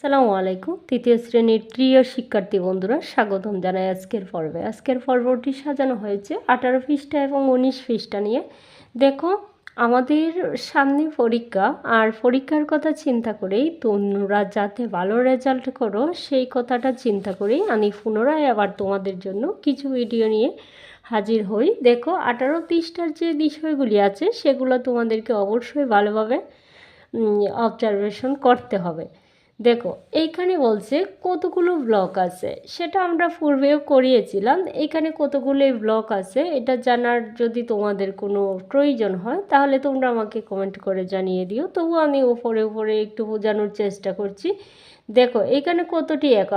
আসসালামু আলাইকুম। তৃতীয় শ্রেণীর প্রিয় শিক্ষার্থী বন্ধুরা, স্বাগতম জানাই আজকের পর্বে। আজকের পর্বটি সাজানো হয়েছে 18 পৃষ্ঠা এবং 19 পৃষ্ঠা নিয়ে। দেখো, আমাদের সামনে পরীক্ষা, আর পরীক্ষার কথা চিন্তা করেই তোমরা যাতে ভালো রেজাল্ট করো সেই কথাটা চিন্তা করেই আমি পুনরায় আবার তোমাদের জন্য কিছু ভিডিও নিয়ে হাজির হই। দেখো, 18 পৃষ্ঠার যে বিষয়গুলি আছে সেগুলো তোমাদেরকে অবশ্যই ভালোভাবে অবজারভেশন করতে হবে। দেখো, এইখানে বলছে কতগুলো ব্লক আছে, সেটা আমরা পূর্বেও করিয়েছিলাম। এখানে কতগুলো ব্লক আছে এটা জানার যদি তোমাদের কোনো প্রয়োজন হয় তাহলে তোমরা আমাকে কমেন্ট করে জানিয়ে দিও। তবু আমি উপরে উপরে একটু বোঝানোর চেষ্টা করছি। দেখো, এখানে কতটি এক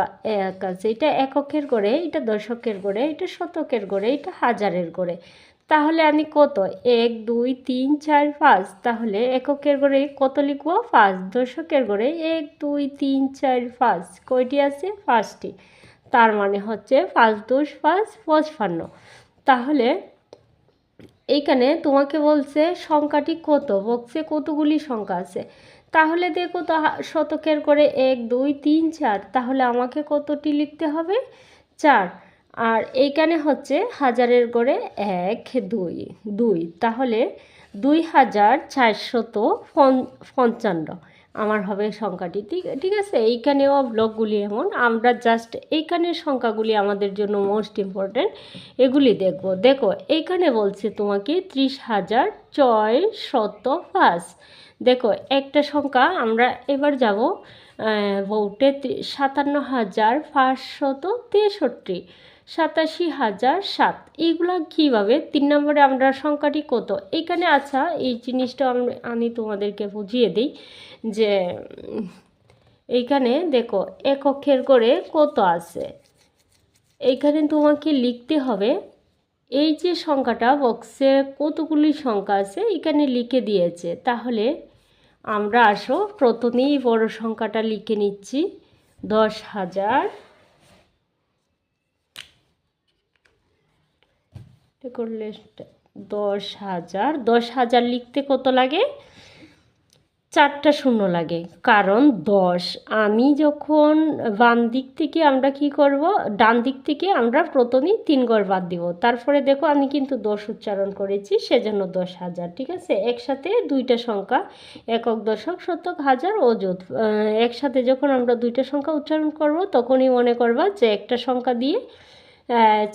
আছে, এটা এককের গড়ে, এটা দশকের গড়ে, এটা শতকের গড়ে, এটা হাজারের গড়ে। তাহলে আমি কত 1 2 3 4 5, তাহলে এককের গড়ে কত লিখব 5, দশকের গড়ে 1 2 3 4 5, কয়টি আছে 5টি। তার মানে হচ্ছে 5 10 5 55। তাহলে এইখানে তোমাকে বলছে সংখ্যাটি কত, বক্সে কতগুলি সংখ্যা আছে। তাহলে দেখো তো, শতকের করে 1 2 3 4, তাহলে আমাকে কতটি লিখতে হবে 4। আর এইখানে হচ্ছে হাজারের গড়ে 1 2 2, তাহলে 2455 আমার হবে সংখ্যাটি। ঠিক আছে। এইখানেও ব্লকগুলি এমন, আমরা জাস্ট এইখানের সংখ্যাগুলি আমাদের জন্য মোস্ট ইম্পর্ট্যান্ট, এগুলি দেখব। দেখো, এইখানে বলছে তোমাকে 30,605। দেখো, একটা সংখ্যা আমরা এবার যাব ভোটে 57,563, 87,007। এইগুলো কীভাবে 3 নম্বরে আমরা সংখ্যাটি কত এইখানে। আচ্ছা, এই জিনিসটা আমি তোমাদেরকে বুঝিয়ে দিই যে এইখানে দেখো এককের করে কত আছে। এইখানে তোমাকে লিখতে হবে, এই যে সংখ্যাটা বক্সে কতগুলি সংখ্যা আছে এখানে লিখে দিয়েছে। তাহলে আমরা আসো প্রথমেই বড় সংখ্যাটা লিখে নিচ্ছি, 10,000। করলে 10,000, 10,000 লিখতে কত লাগে 4টা শূন্য লাগে, কারণ 10। আমি যখন বাম দিক থেকে আমরা কি করব, ডান দিক থেকে আমরা প্রথমেই 3 ঘর বাদ দিব। তারপরে দেখো, আমি কিন্তু 10 উচ্চারণ করেছি, সেজন্য 10,000। ঠিক আছে। একসাথে দুইটা সংখ্যা, একক দশক শতক হাজার অযুত, একসাথে যখন আমরা দুইটা সংখ্যা উচ্চারণ করব তখনই মনে করবা যে একটা সংখ্যা দিয়ে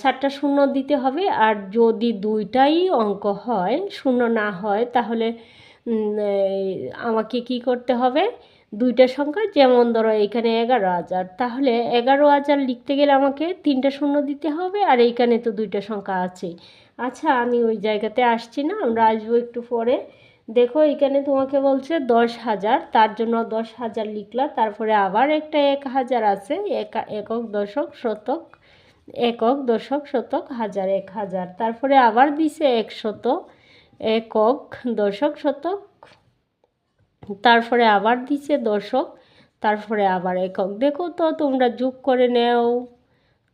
4টা শূন্য দিতে হবে। আর যদি দুইটাই অঙ্ক হয়, শূন্য না হয়, তাহলে আমাকে কি করতে হবে, দুইটা সংখ্যা, যেমন ধরো এখানে 11,000, তাহলে 11,000 লিখতে গেলে আমাকে 3টা শূন্য দিতে হবে, আর এইখানে তো দুইটা সংখ্যা আছেই। আচ্ছা, আমি ওই জায়গাতে আসছি না, আমরা আসবো একটু পরে। দেখো, এখানে তোমাকে বলছে 10,000, তার জন্য 10,000 লিখলা। তারপরে আবার একটা 1,000 আছে, একক দশক শতক, একক দশক শতক হাজার, 1,000। তারপরে আবার দিছে 100, একক দশক শতক, তারপরে আবার দিছে দশক, তারপরে আবার একক। দেখো তো, তোমরা যোগ করে নেও,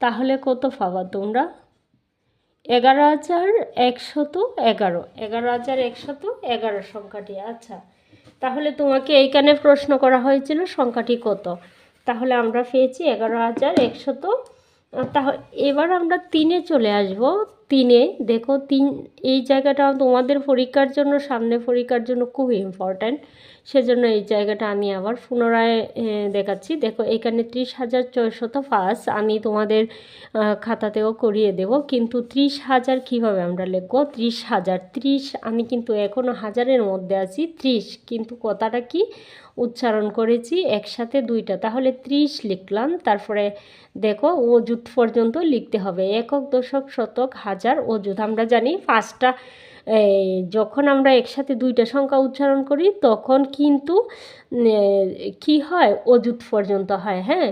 তাহলে কত পাবা তোমরা 11,111, 11,111 সংখ্যাটি। আচ্ছা, তাহলে তোমাকে এইখানে প্রশ্ন করা হয়েছিল সংখ্যাটি কত, তাহলে আমরা পেয়েছি 11,100। তাহলে এবার আমরা 3-এ চলে আসব। 3-এ দেখো, 3 এই জায়গাটা তোমাদের পরীক্ষার জন্য, সামনে পরীক্ষার জন্য খুব ইম্পর্ট্যান্ট, সেজন্য এই জায়গাটা আমি আবার পুনরায় দেখাচ্ছি। দেখো, এখানে 30,405 আমি তোমাদের খাতাতেও করিয়ে দেব, কিন্তু 30,000 কীভাবে আমরা লিখব, 30,000, 30 আমি কিন্তু এখনও হাজারের মধ্যে আছি, 30 কিন্তু কথাটা কি উচ্চারণ করেছি একসাথে দুইটা, তাহলে 30 লিখলাম। তারপরে দেখো, অযুত পর্যন্ত লিখতে হবে, একক দশক শতক হাজার অযুত। আমরা জানি পাঁচটা, যখন আমরা একসাথে দুইটা সংখ্যা উচ্চারণ করি তখন কিন্তু কি হয়, অযুত পর্যন্ত হয়। হ্যাঁ,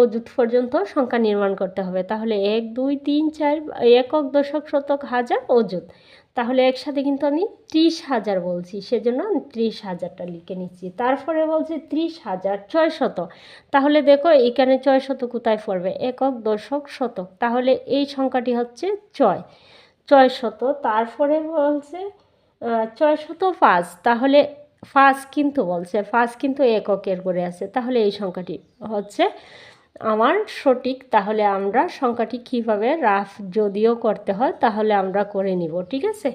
অযুত পর্যন্ত সংখ্যা নির্মাণ করতে হবে। তাহলে 1 2 3 4, একক দশক শতক হাজার অযুত। তাহলে একসাথে কিন্তু আমি 30,000 বলছি, সেজন্য আমি 30,000টা লিখে নিচ্ছি। তারপরে বলছে 30,600, তাহলে দেখো এখানে 600 কোথায় পড়বে, একক দশক শতক, তাহলে এই সংখ্যাটি হচ্ছে 600। তারপরে বলছে 605, তাহলে ফার্স্ট কিন্তু বলছে, ফার্স্ট কিন্তু এককের করে আছে, তাহলে এই সংখ্যাটি হচ্ছে আমার সঠিক। তাহলে আমরা সংখ্যাটি কিভাবে রাফ যদিও করতে হয় তাহলে আমরা করে নিব, ঠিক আছে।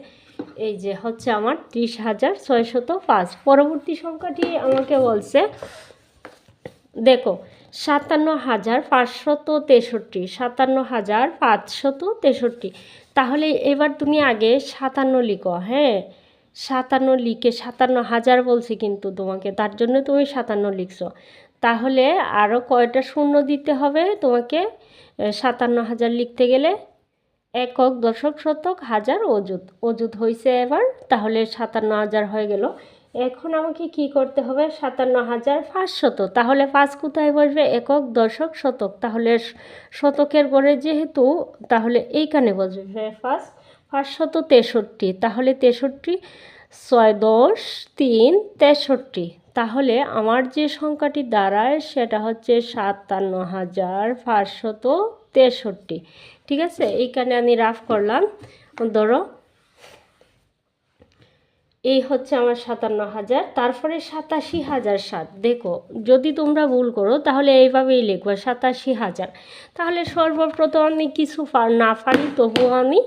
এই যে হচ্ছে আমার 30,605। পরবর্তী সংখ্যাটি আমাকে বলছে, দেখো 57,563, 57,563। তাহলে এবার তুমি আগে 57 লিখো, হ্যাঁ 57 লিখে, 57,000 বলছি কিন্তু তোমাকে, তার জন্য তুমি 57 লিখছো। তাহলে আরও কয়টা শূন্য দিতে হবে তোমাকে 57,000 লিখতে গেলে? একক, দশক, শতক, হাজার, অযুত। অযুত হয়েছে এবার, তাহলে 57,000 হয়ে গেল। এখন আমাকে কি করতে হবে? 57,500। তাহলে 5 কোথায় বসবে? একক, দশক, শতক। তাহলে শতকের গড়ে যেহেতু, তাহলে এইখানে বসবে 563। তাহলে 63, 6 10 3 63। তাহলে আমার যে সংখ্যাটি দাঁড়ায় সেটা হচ্ছে 57,563। ঠিক আছে, এইখানে আমি রাফ করলাম। ধরো এই হচ্ছে আমার 57,000, তারপরে 87,007। দেখো যদি তোমরা ভুল করো তাহলে এইভাবেই লিখবো 87,000। তাহলে সর্বপ্রথম আমি কিছু না পারি, তবুও আমি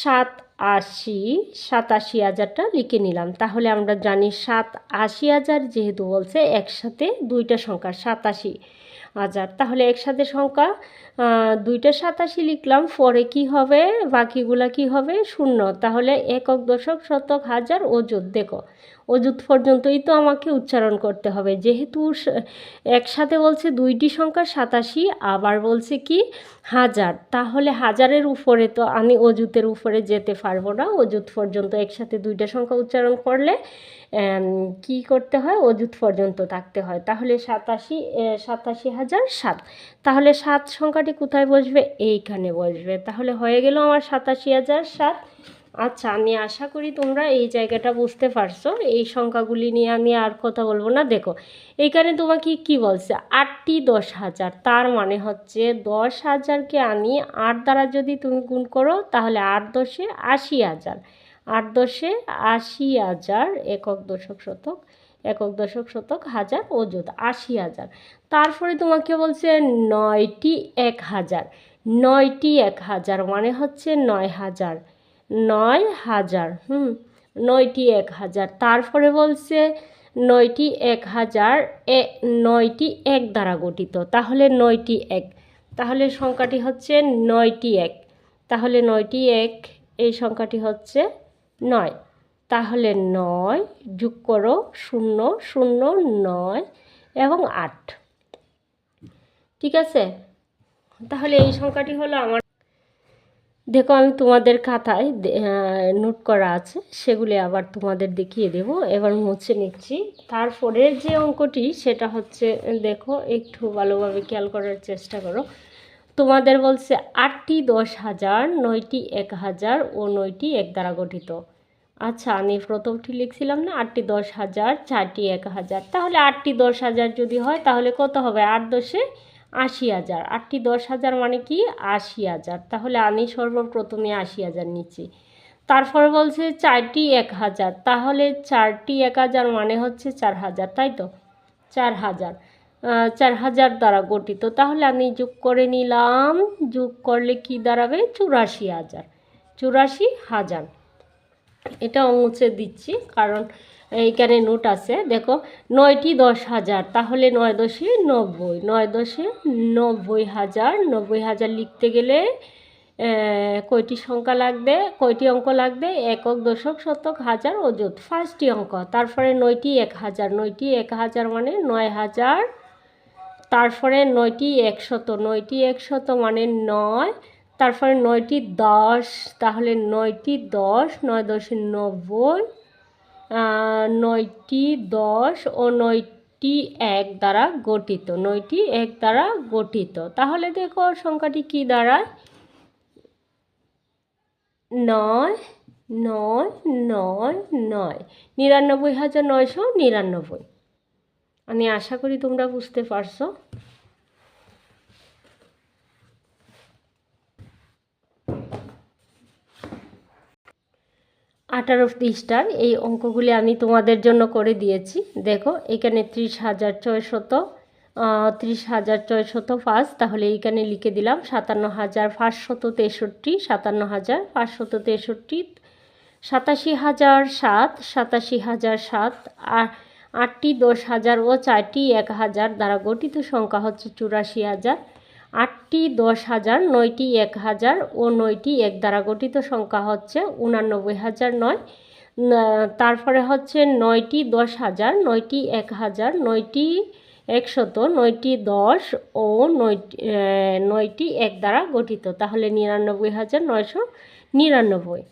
87,000টা লিখে নিলাম। তাহলে আমরা জানি 87,000 যেহেতু বলছে একসাথে দুইটা সংখ্যা 87,000, তাহলে একসাথে সংখ্যা দুইটা 87 লিখলাম। পরে কি হবে? বাকিগুলা কি হবে? শূন্য। তাহলে একক, দশক, শতক, হাজার, অযুত। দেখো অযুত পর্যন্তই তো আমাকে উচ্চারণ করতে হবে, যেহেতু একসাথে বলছে দুইটি সংখ্যা 87, আবার বলছে কি হাজার। তাহলে হাজারের উপরে তো আমি অযুতের উপরে যেতে পারবো না, অযুত পর্যন্ত একসাথে দুইটা সংখ্যা উচ্চারণ করলে কি করতে হয়? অযুত পর্যন্ত থাকতে হয়। তাহলে 87,007। তাহলে 7 সংখ্যাটি কোথায় বসবে? এইখানে বসবে। তাহলে হয়ে গেল আমার 87,007। আচ্ছা, আমি আশা করি তোমরা এই জায়গাটা বুঝতে পারছো। এই সংখ্যাগুলি নিয়ে আমি আর কথা বলবো না। দেখো এইখানে তোমাকে কি বলছে? 8টি 10,000। তার মানে হচ্ছে 10,000কে আমি 8 দ্বারা যদি তুমি গুণ করো তাহলে 8 10 80,000। 8 10 80,000, একক, দশক, শতক, একক, দশক, শতক, হাজার, অযুত। 80,000। তারপরে তোমাকে বলছে 9টি 1,000। 9টি 1,000 মানে হচ্ছে 9,000। 9,000, 9টি 1,000। তারপরে বলছে 9টি 1,000 9টি 1 দ্বারা গঠিত। তাহলে 9টি 1, তাহলে সংখ্যাটি হচ্ছে 9টি 1। তাহলে 9টি 1, এই সংখ্যাটি হচ্ছে 9। তাহলে 9 যোগ করো 0 0 9 এবং 8। ঠিক আছে, তাহলে এই সংখ্যাটি হলো আমার। দেখো আমি তোমাদের খাতায় নোট করা আছে, সেগুলি আবার তোমাদের দেখিয়ে দেব। এবার মুছে নিচ্ছি। তারপরের যে অঙ্কটি সেটা হচ্ছে, দেখো একটু ভালোভাবে খেয়াল করার চেষ্টা করো। তোমাদের বলছে 8টি 10,000, 9টি 1,000 ও 9টি 1 দ্বারা গঠিত। আচ্ছা, আমি প্রথমটি লিখছিলাম না 8টি 10,000, 4টি 1,000। তাহলে 8টি 10,000 যদি হয় তাহলে কত হবে? 8 10 80,000। 8টি 10,000 মানে কি? 80,000। তাহলে আমি সর্বপ্রথমে 80,000 নিচ্ছি। তারপরে বলছে 4টি 1,000। তাহলে 4টি 1,000 মানে হচ্ছে 4,000, তাই তো? 4,000, 4,000 দ্বারা গঠিত। তাহলে আমি যোগ করে নিলাম। যোগ করলে কি দাঁড়াবে? 84,000। 84,000। এটা মুছে দিচ্ছি কারণ এইখানে নোট আছে। দেখো 9টি 10,000, তাহলে 9 10 90। 9 10 90,000। 90,000 লিখতে গেলে কয়টি সংখ্যা লাগবে? কয়টি অঙ্ক লাগবে? একক, দশক, শতক, হাজার, অযুত। 5টি অঙ্ক। তারপরে 9টি 1,000। 9টি 1,000 মানে 9,000। তারপরে 9টি 100। 9টি 100 মানে 9। তারপরে 9টি 10। তাহলে 9টি 10, 9 10 90। 9টি 10 ও 9টি 1 দ্বারা গঠিত। 9টি 1 দ্বারা গঠিত। তাহলে দেখো সংখ্যাটি কি দাঁড়ায়? 9 9 9 9, 99,999। আমি আশা করি তোমরা বুঝতে পারছো। 18 পৃষ্ঠার এই অঙ্কগুলি আমি তোমাদের জন্য করে দিয়েছি। দেখো এখানে 30,605, তাহলে এইখানে লিখে দিলাম 57,563, 57,563, 87,007, 87,007, 8টি 10,000 ও 4টি 1,000 দ্বারা গঠিত সংখ্যা হচ্ছে 84,000, 8টি 10,000, 9টি 1,000 ও 9টি 1 দ্বারা গঠিত সংখ্যা হচ্ছে 89,009। তারপরে হচ্ছে 9টি 10,000, 9টি 1,000, 9টি 100, 9টি 10 ও 9টি 1 দ্বারা গঠিত, তাহলে 99,999।